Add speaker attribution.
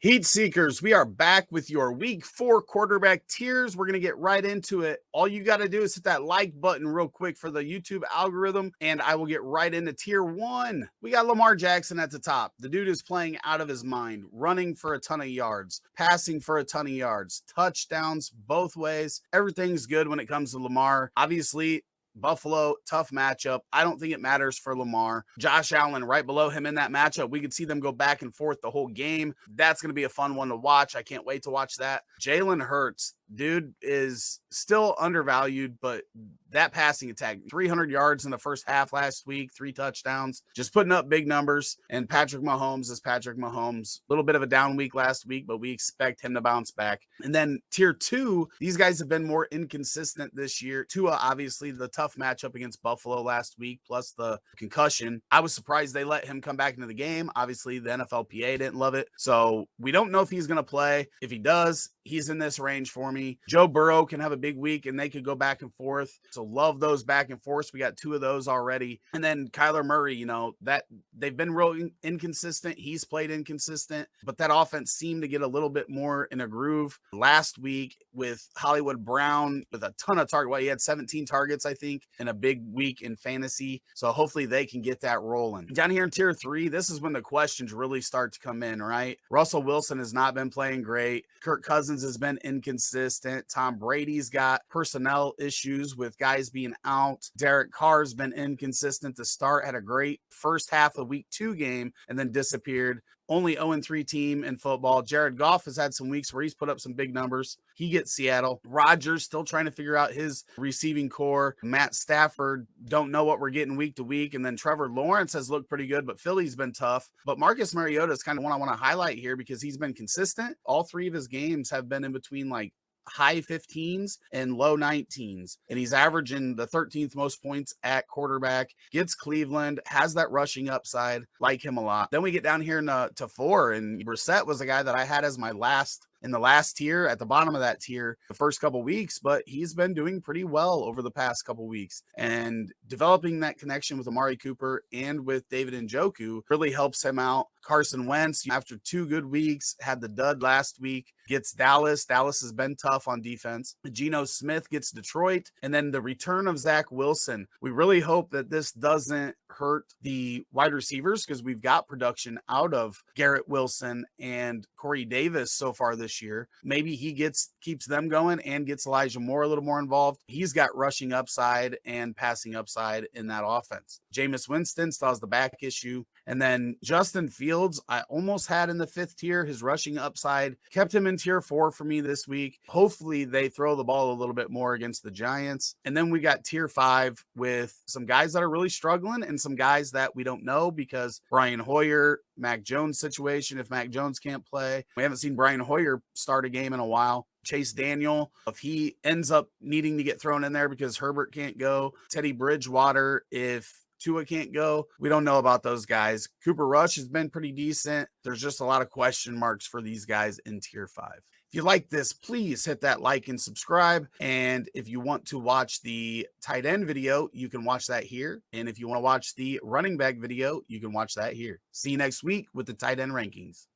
Speaker 1: Heat Seekers, we are back with your week 4 quarterback tiers. We're going to get right into it. All you got to do is hit that like button real quick for the YouTube algorithm, and I will get right into tier 1. We got Lamar Jackson at the top. The dude is playing out of his mind, running for a ton of yards, passing for a ton of yards, touchdowns both ways. Everything's good when it comes to Lamar. Obviously, Buffalo, tough matchup. I don't think it matters for Lamar. Josh Allen right below him in that matchup. We could see them go back and forth the whole game. That's going to be a fun one to watch. I can't wait to watch that. Jalen Hurts, dude is still undervalued, but that passing attack, 300 yards in the first half last week, 3 touchdowns, just putting up big numbers. And Patrick Mahomes is Patrick Mahomes. A little bit of a down week last week, but we expect him to bounce back. And then tier 2, these guys have been more inconsistent this year. Tua, obviously, the tough matchup against Buffalo last week, plus the concussion. I was surprised they let him come back into the game. Obviously, the NFLPA didn't love it. So we don't know if he's going to play. If he does, he's in this range for me. Joe Burrow can have a big week and they could go back and forth. So love those back and forths. We got 2 of those already. And then Kyler Murray, that they've been real inconsistent. He's played inconsistent, but that offense seemed to get a little bit more in a groove last week with Hollywood Brown with a ton of targets. Well, he had 17 targets, I think, in a big week in fantasy. So hopefully they can get that rolling. Down here in tier 3, this is when the questions really start to come in, right? Russell Wilson has not been playing great. Kirk Cousins has been inconsistent. Tom Brady's got personnel issues with guys being out. Derek Carr's been inconsistent to start, had a great first half of week 2 game and then disappeared. Only 0-3 team in football. Jared Goff has had some weeks where he's put up some big numbers. He gets Seattle. Rodgers still trying to figure out his receiving core. Matt Stafford, don't know what we're getting week to week. And then Trevor Lawrence has looked pretty good, but Philly's been tough. But Marcus Mariota is kind of one I want to highlight here because he's been consistent. All 3 of his games have been in between like high 15s and low 19s. And he's averaging the 13th most points at quarterback, gets Cleveland, has that rushing upside, like him a lot. Then we get down here to 4, and Brissett was a guy that I had as my last in the last tier, at the bottom of that tier, the first couple weeks, but he's been doing pretty well over the past couple weeks. And developing that connection with Amari Cooper and with David Njoku really helps him out. Carson Wentz, after 2 good weeks, had the dud last week, gets Dallas. Dallas has been tough on defense. Geno Smith gets Detroit. And then the return of Zach Wilson. We really hope that this doesn't hurt the wide receivers because we've got production out of Garrett Wilson and Corey Davis so far this year. Maybe he keeps them going and gets Elijah Moore a little more involved. He's got rushing upside and passing upside in that offense. Jameis Winston still has the back issue. And then Justin Fields, I almost had in the 5th tier. His rushing upside kept him in tier 4 for me this week. Hopefully they throw the ball a little bit more against the Giants. And then we got tier 5 with some guys that are really struggling and some guys that we don't know because Brian Hoyer, Mac Jones situation, if Mac Jones can't play. We haven't seen Brian Hoyer start a game in a while. Chase Daniel, if he ends up needing to get thrown in there because Herbert can't go. Teddy Bridgewater, if Tua can't go. We don't know about those guys. Cooper Rush has been pretty decent. There's just a lot of question marks for these guys in tier 5. If you like this, please hit that like and subscribe. And if you want to watch the tight end video, you can watch that here. And if you want to watch the running back video, you can watch that here. See you next week with the tight end rankings.